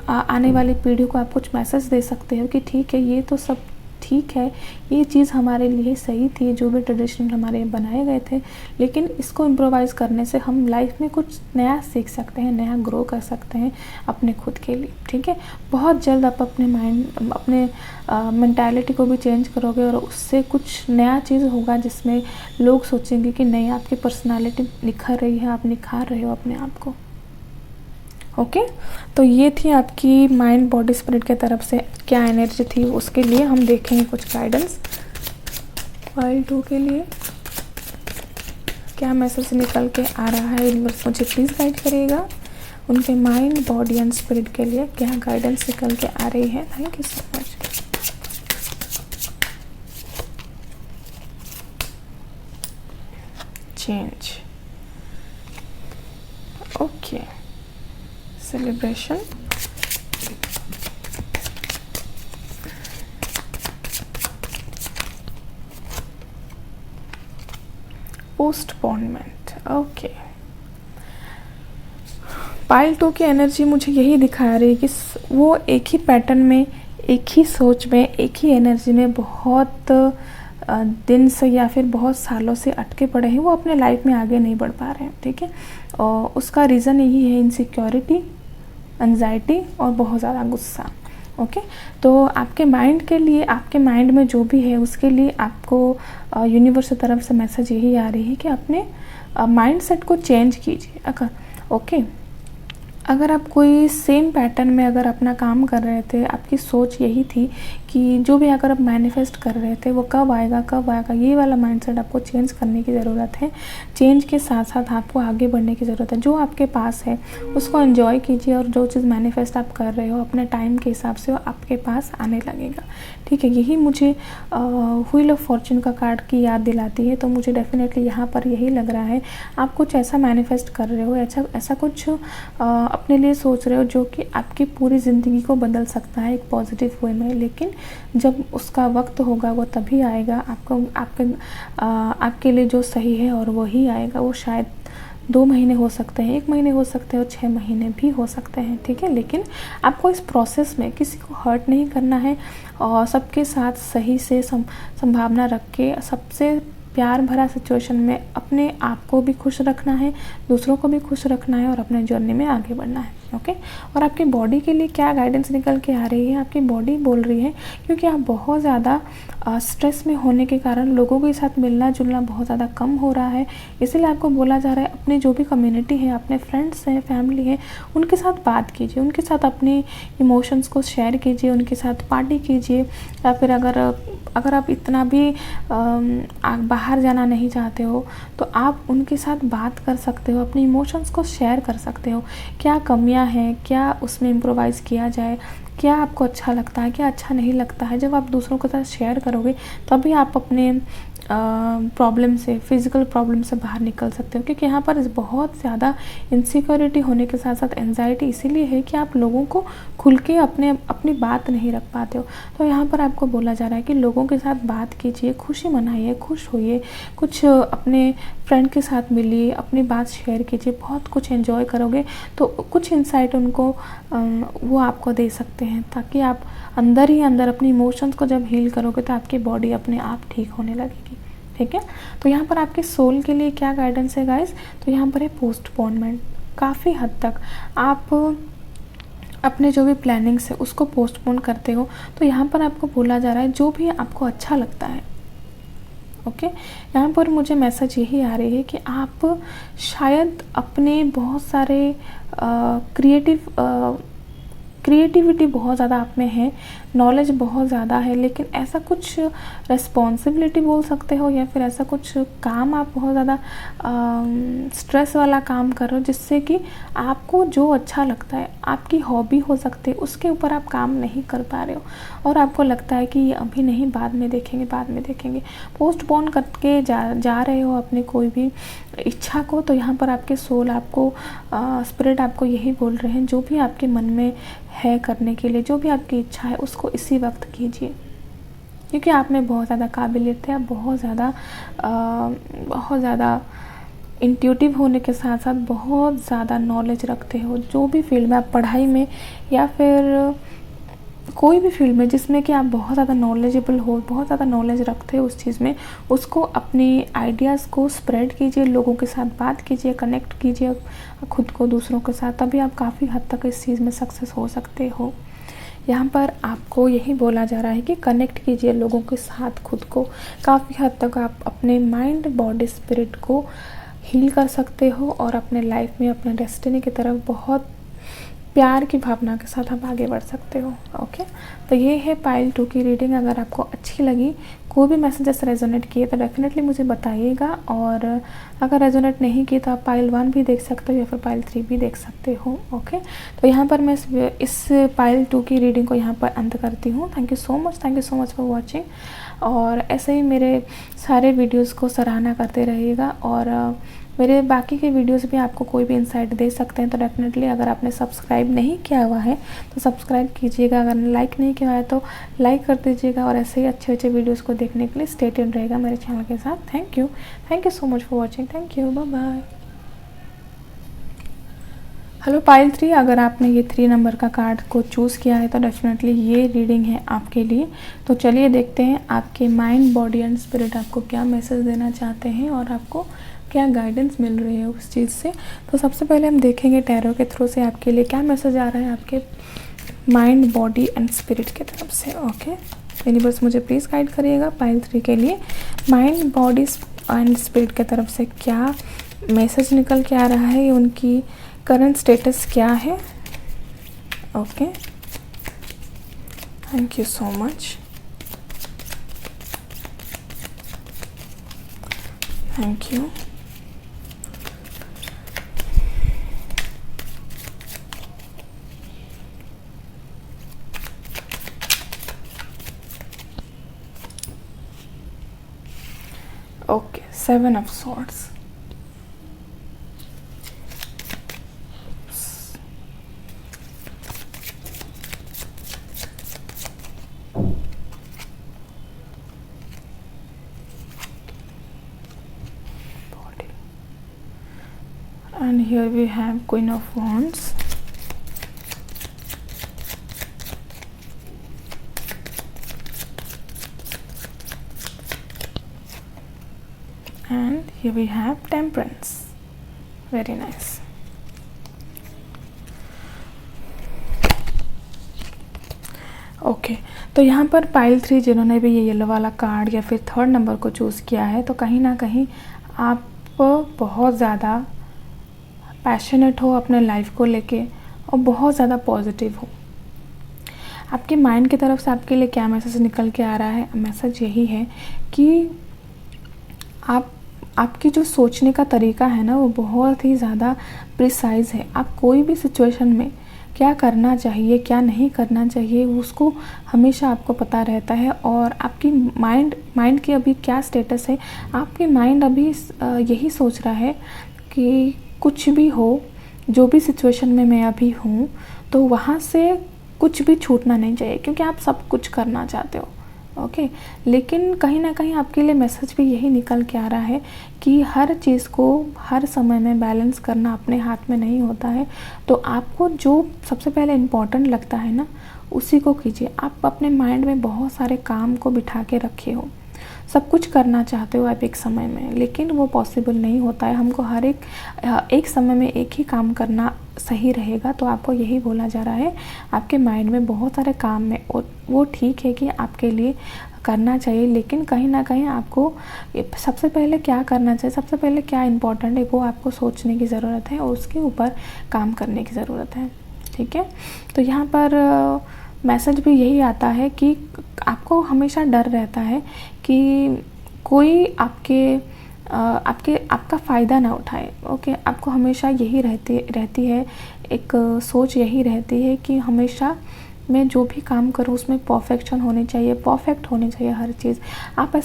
आने वाली पीढ़ी को आप कुछ मैसेज दे सकते हो कि ठीक है, ये तो सब ठीक है, ये चीज़ हमारे लिए सही थी, जो भी ट्रेडिशनल हमारे बनाए गए थे, लेकिन इसको इम्प्रोवाइज़ करने से हम लाइफ में कुछ नया सीख सकते हैं, नया ग्रो कर सकते हैं अपने खुद के लिए। ठीक है, बहुत जल्द आप अपने मेंटालिटी को भी चेंज करोगे और उससे कुछ नया चीज़ होगा, जिसमें लोग सोचेंगे कि नहीं, आपकी पर्सनालिटी निखर रही है, आप निखार रहे हो अपने आप को। ओके, तो ये थी आपकी माइंड, बॉडी, स्पिरिट के तरफ से क्या एनर्जी थी, उसके लिए हम देखेंगे कुछ गाइडेंस। फाइल 2 के लिए क्या मैसेज निकल के आ रहा है, यूनिवर्स मुझे प्लीज़ गाइड करिएगा। उनके माइंड, बॉडी एंड स्पिरिट के लिए क्या गाइडेंस निकल के आ रही है। Thank you so much. Change, okay, celebration, postponement. Okay, pile 2 की एनर्जी मुझे यही दिखा रही है कि वो एक ही पैटर्न में, एक ही सोच में, एक ही एनर्जी में बहुत दिन से या फिर बहुत सालों से अटके पड़े हैं, वो अपने लाइफ में आगे नहीं बढ़ पा रहे हैं। ठीक है, और उसका रीज़न यही है, इनसिक्योरिटी, एंजाइटी और बहुत ज़्यादा गुस्सा। ओके, तो आपके माइंड के लिए, आपके माइंड में जो भी है, उसके लिए आपको यूनिवर्स की तरफ से मैसेज यही आ रही है कि अपने माइंडसेट को चेंज कीजिए। ओके, अगर आप कोई सेम पैटर्न में अगर अपना काम कर रहे थे, आपकी सोच यही थी कि जो भी अगर आप मैनिफेस्ट कर रहे थे वो कब आएगा, ये वाला माइंडसेट आपको चेंज करने की ज़रूरत है। चेंज के साथ साथ आपको आगे बढ़ने की ज़रूरत है। जो आपके पास है उसको एंजॉय कीजिए, और जो चीज़ मैनिफेस्ट आप कर रहे हो अपने टाइम के हिसाब से वो आपके पास आने लगेगा। ठीक है, यही मुझे व्हील ऑफ फॉर्चून का कार्ड की याद दिलाती है। तो मुझे डेफिनेटली यहाँ पर यही लग रहा है, आप कुछ ऐसा मैनिफेस्ट कर रहे हो, ऐसा कुछ अपने लिए सोच रहे हो जो कि आपकी पूरी ज़िंदगी को बदल सकता है एक पॉजिटिव वे में। लेकिन जब उसका वक्त होगा वो तभी आएगा, आपके लिए जो सही है और वही आएगा। वो शायद 2 महीने हो सकते हैं, 1 महीने हो सकते हैं और 6 महीने भी हो सकते हैं। ठीक है, लेकिन आपको इस प्रोसेस में किसी को हर्ट नहीं करना है, और सबके साथ सही से संभावना रख के सबसे प्यार भरा सिचुएशन में अपने आप को भी खुश रखना है, दूसरों को भी खुश रखना है और अपने जर्नी में आगे बढ़ना है। ओके। और आपकी बॉडी के लिए क्या गाइडेंस निकल के आ रही है, आपकी बॉडी बोल रही है क्योंकि आप बहुत ज़्यादा स्ट्रेस में होने के कारण लोगों के साथ मिलना जुलना बहुत ज़्यादा कम हो रहा है, इसीलिए आपको बोला जा रहा है अपनी जो भी कम्युनिटी है, अपने फ्रेंड्स हैं, फैमिली है, उनके साथ बात कीजिए, उनके साथ अपनी इमोशंस को शेयर कीजिए, उनके साथ पार्टी कीजिए, या फिर अगर आप इतना भी बाहर जाना नहीं चाहते हो तो आप उनके साथ बात कर सकते हो, अपने इमोशंस को शेयर कर सकते हो, क्या कमियां हैं, क्या उसमें इम्प्रोवाइज़ किया जाए, क्या आपको अच्छा लगता है, क्या अच्छा नहीं लगता है। जब आप दूसरों के साथ शेयर करोगे तभी आप अपने प्रॉब्लम से, फिज़िकल प्रॉब्लम से बाहर निकल सकते हो, क्योंकि यहाँ पर बहुत ज़्यादा इनसिक्योरिटी होने के साथ साथ एंजाइटी इसीलिए है कि आप लोगों को खुल के अपनी बात नहीं रख पाते हो। तो यहाँ पर आपको बोला जा रहा है कि लोगों के साथ बात कीजिए, खुशी मनाइए, खुश होइए, कुछ अपने फ्रेंड के साथ मिलिए, अपनी बात शेयर कीजिए, बहुत कुछ एंजॉय करोगे तो कुछ इंसाइट उनको वो आपको दे सकते हैं, ताकि आप अंदर ही अंदर अपनी इमोशंस को जब हील करोगे तो आपकी बॉडी अपने आप ठीक होने लगेगी। ठीक है, तो यहाँ पर आपके सोल के लिए क्या गाइडेंस है गाइस, तो यहाँ पर है पोस्टपोनमेंट। काफ़ी हद तक आप अपने जो भी प्लानिंग्स है उसको पोस्टपोन करते हो, तो यहाँ पर आपको बोला जा रहा है जो भी आपको अच्छा लगता है। ओके, यहाँ पर मुझे मैसेज यही आ रही है कि आप शायद अपने बहुत सारे क्रिएटिविटी बहुत ज़्यादा आप में है, नॉलेज बहुत ज़्यादा है, लेकिन ऐसा कुछ रिस्पॉन्सिबिलिटी बोल सकते हो या फिर ऐसा कुछ काम आप बहुत ज़्यादा स्ट्रेस वाला काम कर रहे हो जिससे कि आपको जो अच्छा लगता है, आपकी हॉबी हो सकती है, उसके ऊपर आप काम नहीं कर पा रहे हो और आपको लगता है कि अभी नहीं, बाद में देखेंगे, पोस्टपोन करके जा रहे हो अपनी कोई भी इच्छा को। तो यहाँ पर आपके सोल आपको, स्पिरिट आपको यही बोल रहे हैं जो भी आपके मन में है करने के लिए, जो भी आपकी इच्छा है उसको इसी वक्त कीजिए, क्योंकि आप में बहुत ज़्यादा काबिलियत है, आप बहुत ज़्यादा इंट्यूटिव होने के साथ साथ बहुत ज़्यादा नॉलेज रखते हो। जो भी फील्ड में आप, पढ़ाई में या फिर कोई भी फील्ड में जिसमें कि आप बहुत ज़्यादा नॉलेजेबल हो, बहुत ज़्यादा नॉलेज रखते हो उस चीज़ में, उसको अपनी आइडियाज़ को स्प्रेड कीजिए, लोगों के साथ बात कीजिए, कनेक्ट कीजिए खुद को दूसरों के साथ, तभी आप काफ़ी हद तक इस चीज़ में सक्सेस हो सकते हो। यहाँ पर आपको यही बोला जा रहा है कि कनेक्ट कीजिए लोगों के साथ खुद को, काफ़ी हद तक आप अपने माइंड, बॉडी, स्पिरिट को हील कर सकते हो और अपने लाइफ में, अपने डेस्टिनी की तरफ बहुत प्यार की भावना के साथ आप आगे बढ़ सकते हो। ओके, तो ये है पाइल 2 की रीडिंग। अगर आपको अच्छी लगी, कोई भी मैसेजेस रेजोनेट किए तो डेफिनेटली मुझे बताइएगा, और अगर रेजोनेट नहीं किए तो आप पाइल 1 भी देख सकते हो या फिर पाइल 3 भी देख सकते हो। ओके, तो यहाँ पर मैं इस पाइल 2 की रीडिंग को यहाँ पर अंत करती हूँ। Thank you so much for watching, और ऐसे ही मेरे सारे वीडियोज़ को सराहना करते रहिएगा, और मेरे बाकी के वीडियोस भी आपको कोई भी इंसाइट दे सकते हैं। तो डेफिनेटली अगर आपने सब्सक्राइब नहीं किया हुआ है तो सब्सक्राइब कीजिएगा, अगर लाइक नहीं किया है तो लाइक कर दीजिएगा, और ऐसे ही अच्छे वीडियोस को देखने के लिए स्टे ट्यून्ड रहेगा मेरे चैनल के साथ। Thank you so much for watching. Thank you, bye bye. Hello pile 3, अगर आपने ये 3 नंबर का कार्ड को चूज़ किया है तो डेफिनेटली ये रीडिंग है आपके लिए। तो चलिए देखते हैं आपके माइंड, बॉडी एंड स्पिरिट आपको क्या मैसेज देना चाहते हैं और आपको क्या गाइडेंस मिल रही है उस चीज़ से। तो सबसे पहले हम देखेंगे टैरो के थ्रू से आपके लिए क्या मैसेज आ रहा है आपके माइंड, बॉडी एंड स्पिरिट की तरफ से। ओके, यूनिवर्स मुझे प्लीज़ गाइड करिएगा पाइल 3 के लिए माइंड, बॉडी एंड स्पिरिट की तरफ से क्या मैसेज निकल के आ रहा है, उनकी करंट स्टेटस क्या है। Okay, thank you so much, thank you. Okay, 7 of Swords, body, and here we have Queen of Wands, and here we have Temperance. Very nice. Okay, तो यहाँ पर पाइल 3 जिन्होंने भी ये येलो वाला कार्ड या फिर थर्ड नंबर को चूज़ किया है, तो कहीं ना कहीं आप बहुत ज़्यादा पैशनेट हो अपने लाइफ को लेके और बहुत ज़्यादा पॉजिटिव हो। आपके माइंड की तरफ से आपके लिए क्या मैसेज निकल के आ रहा है? मैसेज यही है कि आपकी जो सोचने का तरीका है ना, वो बहुत ही ज़्यादा प्रिसाइज़ है। आप कोई भी सिचुएशन में क्या करना चाहिए, क्या नहीं करना चाहिए, उसको हमेशा आपको पता रहता है। और आपकी माइंड की अभी क्या स्टेटस है, आपकी माइंड अभी यही सोच रहा है कि कुछ भी हो, जो भी सिचुएशन में मैं अभी हूँ, तो वहाँ से कुछ भी छूटना नहीं चाहिए, क्योंकि आप सब कुछ करना चाहते हो। ओके, लेकिन कहीं ना कहीं आपके लिए मैसेज भी यही निकल के आ रहा है कि हर चीज़ को हर समय में बैलेंस करना अपने हाथ में नहीं होता है। तो आपको जो सबसे पहले इम्पॉर्टेंट लगता है ना, उसी को कीजिए। आप अपने माइंड में बहुत सारे काम को बिठा के रखे हो, सब कुछ करना चाहते हो आप एक समय में, लेकिन वो पॉसिबल नहीं होता है। हमको हर एक समय में एक ही काम करना सही रहेगा। तो आपको यही बोला जा रहा है, आपके माइंड में बहुत सारे काम है और वो ठीक है कि आपके लिए करना चाहिए, लेकिन कहीं ना कहीं आपको सबसे पहले क्या करना चाहिए, सबसे पहले क्या इम्पोर्टेंट है, वो आपको सोचने की ज़रूरत है और उसके ऊपर काम करने की ज़रूरत है। ठीक है, तो यहाँ पर मैसेज भी यही आता है कि आपको हमेशा डर रहता है कि कोई आपका फ़ायदा ना उठाए। ओके, आपको हमेशा यही रहती है, एक सोच यही रहती है कि हमेशा मैं जो भी काम करूँ उसमें परफेक्ट होनी चाहिए हर चीज़। आप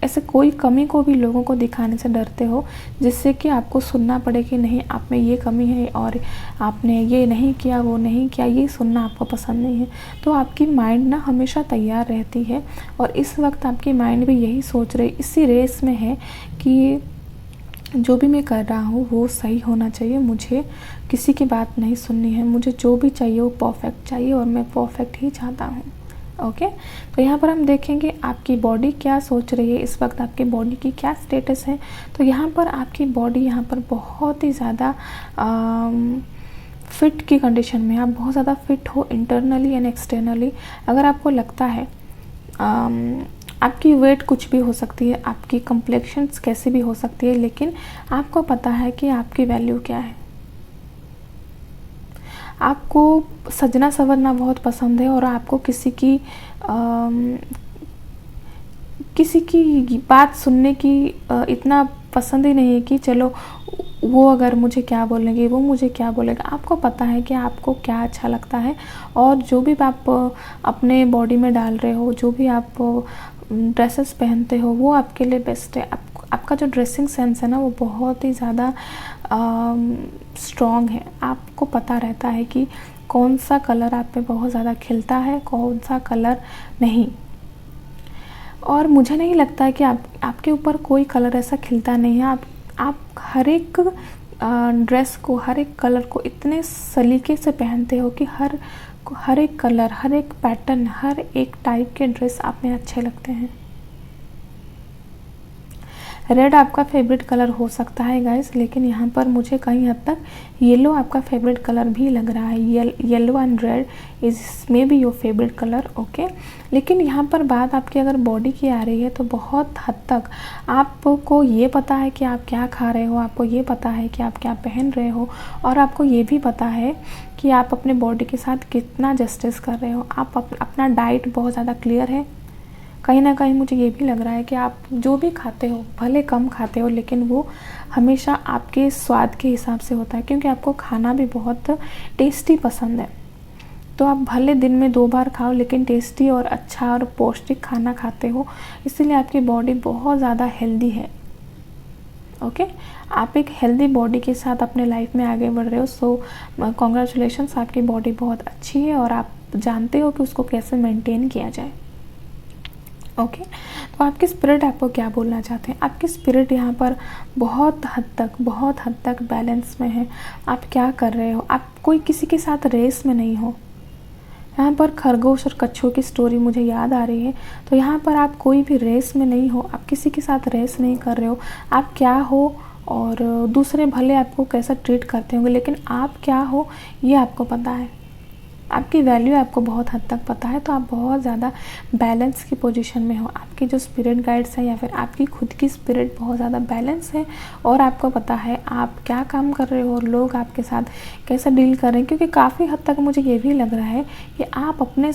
ऐसे कोई कमी को भी लोगों को दिखाने से डरते हो, जिससे कि आपको सुनना पड़े कि नहीं, आप में ये कमी है और आपने ये नहीं किया, वो नहीं किया, ये सुनना आपको पसंद नहीं है। तो आपकी माइंड ना हमेशा तैयार रहती है और इस वक्त आपकी माइंड भी यही सोच रही, इसी रेस में है कि जो भी मैं कर रहा हूँ वो सही होना चाहिए, मुझे किसी की बात नहीं सुननी है, मुझे जो भी चाहिए वो परफेक्ट चाहिए और मैं परफेक्ट ही चाहता हूँ। ओके, तो यहाँ पर हम देखेंगे आपकी बॉडी क्या सोच रही है, इस वक्त आपकी बॉडी की क्या स्टेटस है। तो यहाँ पर आपकी बॉडी यहाँ पर बहुत ही ज़्यादा फिट की कंडीशन में, आप बहुत ज़्यादा फिट हो इंटरनली एंड एक्सटर्नली। अगर आपको लगता है आपकी वेट कुछ भी हो सकती है, आपकी कम्प्लेक्शंस कैसी भी हो सकती है, लेकिन आपको पता है कि आपकी वैल्यू क्या है। आपको सजना संवरना बहुत पसंद है और आपको किसी की बात सुनने की इतना पसंद ही नहीं है कि चलो वो अगर मुझे क्या बोलेंगे, वो मुझे क्या बोलेगा। आपको पता है कि आपको क्या अच्छा लगता है और जो भी आप अपने बॉडी में डाल रहे हो, जो भी आप ड्रेसेस पहनते हो, वो आपके लिए बेस्ट है। आपका जो ड्रेसिंग सेंस है ना, वो बहुत ही ज़्यादा स्ट्रॉन्ग है। आपको पता रहता है कि कौन सा कलर आप पे बहुत ज़्यादा खिलता है, कौन सा कलर नहीं। और मुझे नहीं लगता है कि आपके ऊपर कोई कलर ऐसा खिलता नहीं है। आप हर एक ड्रेस को, हर एक कलर को इतने सलीके से पहनते हो कि हर एक कलर, हर एक पैटर्न, हर एक टाइप के ड्रेस आप में अच्छे लगते हैं। रेड आपका फेवरेट कलर हो सकता है गाइस, लेकिन यहाँ पर मुझे कहीं हद तक येलो आपका फेवरेट कलर भी लग रहा है। Yellow and red is may be your favourite colour. Okay, लेकिन यहाँ पर बात आपकी अगर बॉडी की आ रही है, तो बहुत हद तक आपको ये पता है कि आप क्या खा रहे हो, आपको ये पता है कि आप क्या पहन रहे हो, और आपको ये भी पता है कि आप अपने बॉडी के साथ कितना जस्टिस कर रहे हो। आप अपना डाइट बहुत ज़्यादा क्लियर है। कहीं ना कहीं मुझे ये भी लग रहा है कि आप जो भी खाते हो, भले कम खाते हो, लेकिन वो हमेशा आपके स्वाद के हिसाब से होता है, क्योंकि आपको खाना भी बहुत टेस्टी पसंद है। तो आप भले दिन में 2 बार खाओ, लेकिन टेस्टी और अच्छा और पौष्टिक खाना खाते हो, इसीलिए आपकी बॉडी बहुत ज़्यादा हेल्दी है। ओके, आप एक हेल्दी बॉडी के साथ अपने लाइफ में आगे बढ़ रहे हो। सो कॉन्ग्रेचुलेशंस, आपकी बॉडी बहुत अच्छी है और आप जानते हो कि उसको कैसे मेंटेन किया जाए। ओके, तो आपकी स्पिरिट आपको क्या बोलना चाहते हैं? आपकी स्पिरिट यहाँ पर बहुत हद तक बैलेंस में है। आप क्या कर रहे हो? आप कोई किसी के साथ रेस में नहीं हो। यहाँ पर खरगोश और कच्छू की स्टोरी मुझे याद आ रही है। तो यहाँ पर आप कोई भी रेस में नहीं हो, आप किसी के साथ रेस नहीं कर रहे हो। आप क्या हो और दूसरे भले आपको कैसा ट्रीट करते होंगे, लेकिन आप क्या हो ये आपको पता है। आपकी वैल्यू आपको बहुत हद तक पता है, तो आप बहुत ज़्यादा बैलेंस की पोजीशन में हो। आपके जो स्पिरिट गाइड्स हैं या फिर आपकी खुद की स्पिरिट बहुत ज़्यादा बैलेंस है और आपको पता है आप क्या काम कर रहे हो और लोग आपके साथ कैसे डील कर रहे हैं। क्योंकि काफ़ी हद तक मुझे ये भी लग रहा है कि आप अपने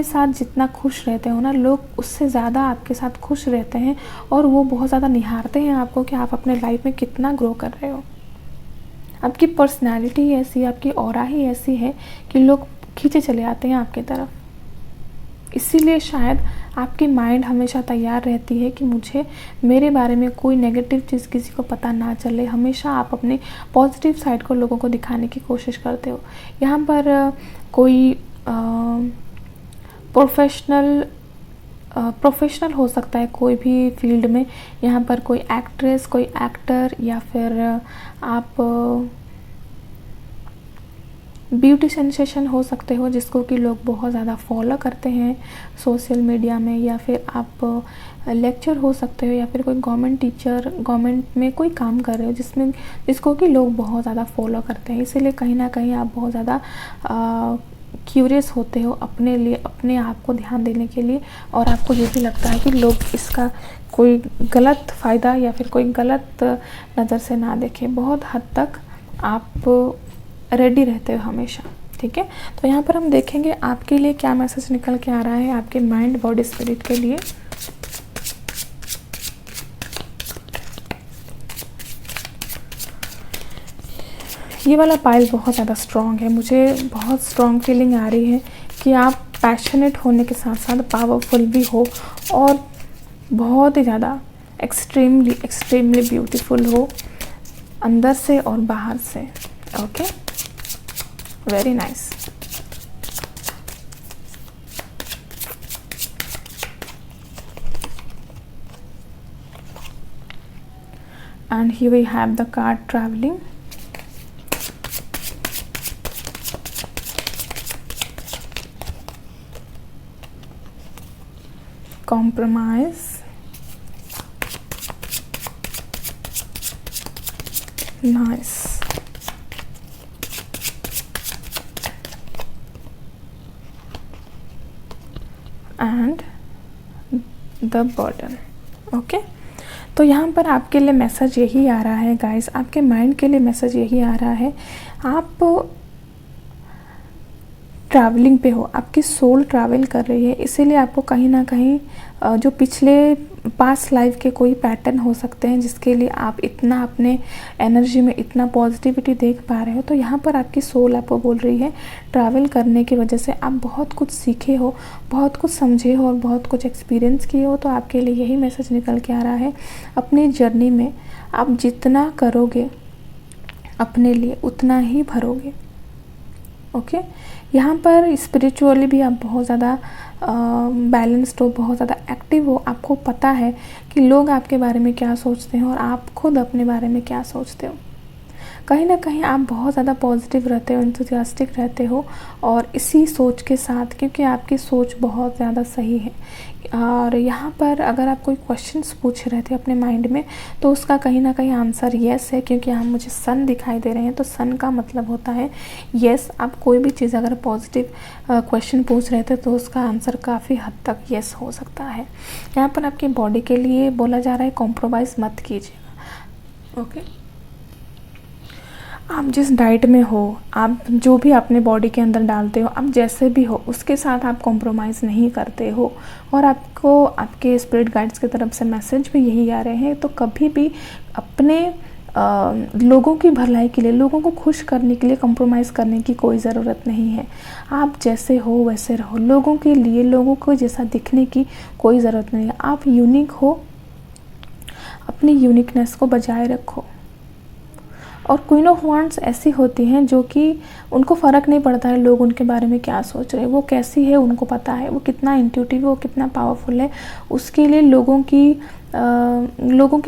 साथ जितना खुश रहते हो ना, लोग उससे ज़्यादा आपके साथ खुश रहते हैं और वो बहुत ज़्यादा निहारते हैं आपको कि आप अपने लाइफ में कितना ग्रो कर रहे हो। आपकी पर्सनैलिटी ही ऐसी है, आपकी ऑरा ही ऐसी है कि लोग खींचे चले आते हैं आपकी तरफ। इसीलिए शायद आपकी माइंड हमेशा तैयार रहती है कि मुझे मेरे बारे में कोई नेगेटिव चीज़ किसी को पता ना चले। हमेशा आप अपने पॉजिटिव साइड को लोगों को दिखाने की कोशिश करते हो। यहाँ पर कोई प्रोफेशनल हो सकता है कोई भी फील्ड में। यहाँ पर कोई एक्ट्रेस, कोई एक्टर या फिर आप ब्यूटी सेंसेशन हो सकते हो जिसको कि लोग बहुत ज़्यादा फॉलो करते हैं सोशल मीडिया में। या फिर आप लेक्चर हो सकते हो या फिर कोई गवर्नमेंट टीचर, गवर्नमेंट में कोई काम कर रहे हो जिसको कि लोग बहुत ज़्यादा फॉलो करते हैं। इसीलिए कहीं ना कहीं आप बहुत ज़्यादा क्यूरियस होते हो अपने लिए, अपने आप को ध्यान देने के लिए। और आपको ये भी लगता है कि लोग इसका कोई गलत फ़ायदा या फिर कोई गलत नज़र से ना देखें। बहुत हद तक आप रेडी रहते हो हमेशा। ठीक है, तो यहाँ पर हम देखेंगे आपके लिए क्या मैसेज निकल के आ रहा है आपके माइंड, बॉडी, स्पिरिट के लिए। ये वाला पाइल बहुत ज़्यादा स्ट्रॉन्ग है। मुझे बहुत स्ट्रॉन्ग फीलिंग आ रही है कि आप पैशनेट होने के साथ साथ पावरफुल भी हो और बहुत ही ज़्यादा एक्सट्रीमली ब्यूटीफुल हो, अंदर से और बाहर से। Okay, very nice. And here we have the card traveling. Compromise. Nice. And the burden. Okay, तो यहाँ पर आपके लिए मैसेज यही आ रहा है गाइस, आपके माइंड के लिए मैसेज यही आ रहा है। आप ट्रैवलिंग पे हो, आपकी सोल ट्रैवल कर रही है। इसीलिए आपको कहीं ना कहीं जो पिछले पास्ट लाइफ के कोई पैटर्न हो सकते हैं जिसके लिए आप इतना अपने एनर्जी में इतना पॉजिटिविटी देख पा रहे हो। तो यहाँ पर आपकी सोल आपको बोल रही है ट्रैवल करने की वजह से आप बहुत कुछ सीखे हो, बहुत कुछ समझे हो और बहुत कुछ एक्सपीरियंस किए हो। तो आपके लिए यही मैसेज निकल के आ रहा है, अपनी जर्नी में आप जितना करोगे अपने लिए उतना ही भरोगे। ओके, यहाँ पर स्पिरिचुअली भी आप बहुत ज़्यादा बैलेंस्ड हो, बहुत ज़्यादा एक्टिव हो। आपको पता है कि लोग आपके बारे में क्या सोचते हैं और आप खुद अपने बारे में क्या सोचते हो। कहीं ना कहीं आप बहुत ज़्यादा पॉजिटिव रहते हो, एंथुसियास्टिक रहते हो और इसी सोच के साथ, क्योंकि आपकी सोच बहुत ज़्यादा सही है। और यहाँ पर अगर आप कोई क्वेश्चंस पूछ रहे थे अपने माइंड में तो उसका कहीं ना कहीं आंसर येस है, क्योंकि यहाँ मुझे सन दिखाई दे रहे हैं। तो सन का मतलब होता है येस। आप कोई भी चीज़ अगर पॉजिटिव क्वेश्चन पूछ रहे थे तो उसका आंसर काफ़ी हद तक येस हो सकता है। यहाँ पर आपकी बॉडी के लिए बोला जा रहा है कॉम्प्रोमाइज़ मत कीजिएगा। ओके, आप जिस डाइट में हो, आप जो भी अपने बॉडी के अंदर डालते हो, आप जैसे भी हो उसके साथ आप कॉम्प्रोमाइज़ नहीं करते हो। और आपको आपके स्पिरिट गाइड्स की तरफ से मैसेज भी यही आ रहे हैं। तो कभी भी अपने लोगों की भलाई के लिए, लोगों को खुश करने के लिए कॉम्प्रोमाइज़ करने की कोई ज़रूरत नहीं है। आप जैसे हो वैसे रहो, लोगों के लिए, लोगों को जैसा दिखने की कोई ज़रूरत नहीं है। आप यूनिक हो, अपनी यूनिकनेस को बजाय रखो। और क्वीन ऑफ वांड्स ऐसी होती हैं जो कि उनको फ़र्क नहीं पड़ता है लोग उनके बारे में क्या सोच रहे हैं, वो कैसी है उनको पता है, वो कितना इंट्यूटिव है, वो कितना पावरफुल है। उसके लिए लोगों की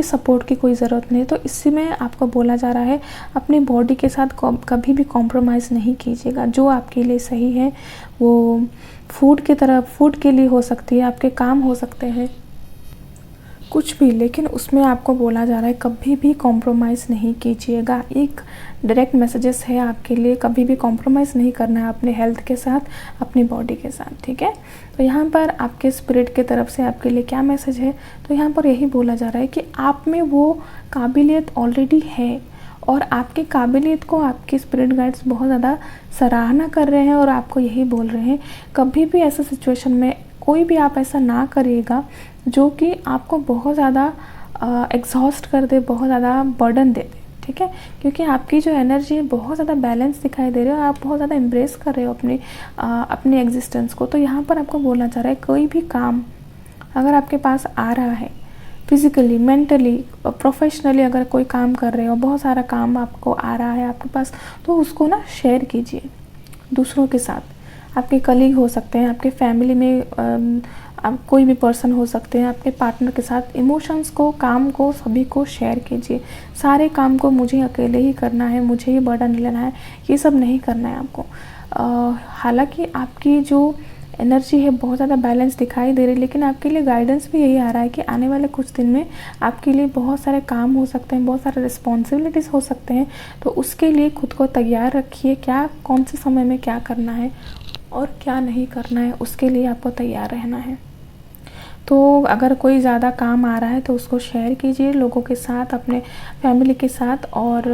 सपोर्ट की कोई ज़रूरत नहीं है। तो इसी में आपको बोला जा रहा है अपनी बॉडी के साथ कभी भी कॉम्प्रोमाइज़ नहीं कीजिएगा। जो आपके लिए सही है वो फूड के लिए हो सकती है, आपके काम हो सकते हैं, कुछ भी, लेकिन उसमें आपको बोला जा रहा है कभी भी कॉम्प्रोमाइज़ नहीं कीजिएगा। एक डायरेक्ट मैसेजेस है आपके लिए, कभी भी कॉम्प्रोमाइज़ नहीं करना है अपने हेल्थ के साथ, अपनी बॉडी के साथ, ठीक है। तो यहाँ पर आपके स्पिरिट की तरफ से आपके लिए क्या मैसेज है, तो यहाँ पर यही बोला जा रहा है कि आप में वो काबिलियत ऑलरेडी है और आपकी काबिलियत को आपके स्पिरिट गाइड्स बहुत ज़्यादा सराहना कर रहे हैं और आपको यही बोल रहे हैं कभी भी ऐसा सिचुएशन में कोई भी आप ऐसा ना करिएगा जो कि आपको बहुत ज़्यादा एग्जॉस्ट कर दे, बहुत ज़्यादा बर्डन दे दे, ठीक है। क्योंकि आपकी जो एनर्जी है बहुत ज़्यादा बैलेंस दिखाई दे रही है और आप बहुत ज़्यादा एम्ब्रेस कर रहे हो अपनी एग्जिस्टेंस को। तो यहाँ पर आपको बोलना चाह रहा है कोई भी काम अगर आपके पास आ रहा है, फिज़िकली, मेंटली, प्रोफेशनली अगर कोई काम कर रहे हो, बहुत सारा काम आपको आ रहा है आपके पास, तो उसको ना शेयर कीजिए दूसरों के साथ। आपके कलीग हो सकते हैं, आपके फैमिली में आप कोई भी पर्सन हो सकते हैं, आपके पार्टनर के साथ इमोशंस को, काम को, सभी को शेयर कीजिए। सारे काम को मुझे अकेले ही करना है, मुझे ही बर्डन लेना है, ये सब नहीं करना है आपको। हालांकि आपकी जो एनर्जी है बहुत ज़्यादा बैलेंस दिखाई दे रही है, लेकिन आपके लिए गाइडेंस भी यही आ रहा है कि आने वाले कुछ दिन में आपके लिए बहुत सारे काम हो सकते हैं, बहुत सारे रिस्पॉन्सिबिलिटीज़ हो सकते हैं। तो उसके लिए खुद को तैयार रखिए, क्या कौन से समय में क्या करना है और क्या नहीं करना है, उसके लिए आपको तैयार रहना है। तो अगर कोई ज़्यादा काम आ रहा है तो उसको शेयर कीजिए लोगों के साथ, अपने फैमिली के साथ। और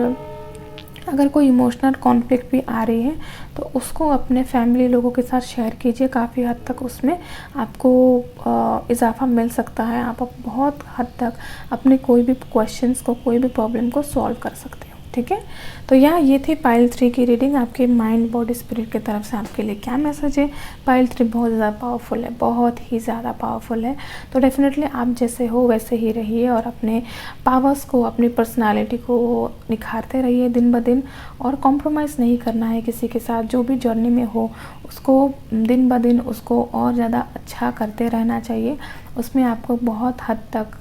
अगर कोई इमोशनल कॉन्फ्लिक्ट भी आ रही है तो उसको अपने फैमिली लोगों के साथ शेयर कीजिए। काफ़ी हद तक उसमें आपको इजाफा मिल सकता है। आप बहुत हद तक अपने कोई भी क्वेश्चंस को, कोई भी प्रॉब्लम को सॉल्व कर सकते हो, ठीक है। तो ये थी पाइल 3 की रीडिंग। आपके माइंड, बॉडी, स्पिरिट की तरफ से आपके लिए क्या मैसेज है। पाइल 3 बहुत ज़्यादा पावरफुल है, बहुत ही ज़्यादा पावरफुल है। तो डेफिनेटली आप जैसे हो वैसे ही रहिए और अपने पावर्स को, अपनी पर्सनालिटी को निखारते रहिए दिन ब दिन। और कॉम्प्रोमाइज़ नहीं करना है किसी के साथ। जो भी जर्नी में हो उसको दिन ब दिन उसको और ज़्यादा अच्छा करते रहना चाहिए। उसमें आपको बहुत हद तक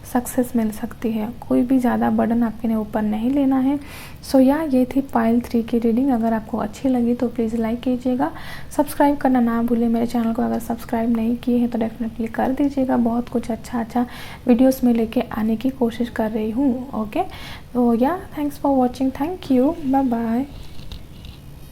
सक्सेस मिल सकती है। कोई भी ज़्यादा बर्डन आपके ऊपर नहीं लेना है। सो ये थी पाइल 3 की रीडिंग। अगर आपको अच्छी लगी तो प्लीज़ लाइक कीजिएगा, सब्सक्राइब करना ना भूलें मेरे चैनल को। अगर सब्सक्राइब नहीं किए हैं तो डेफिनेटली कर दीजिएगा। बहुत कुछ अच्छा वीडियोस में लेके आने की कोशिश कर रही हूँ। ओके, तो thanks for watching. Thank you, bye bye.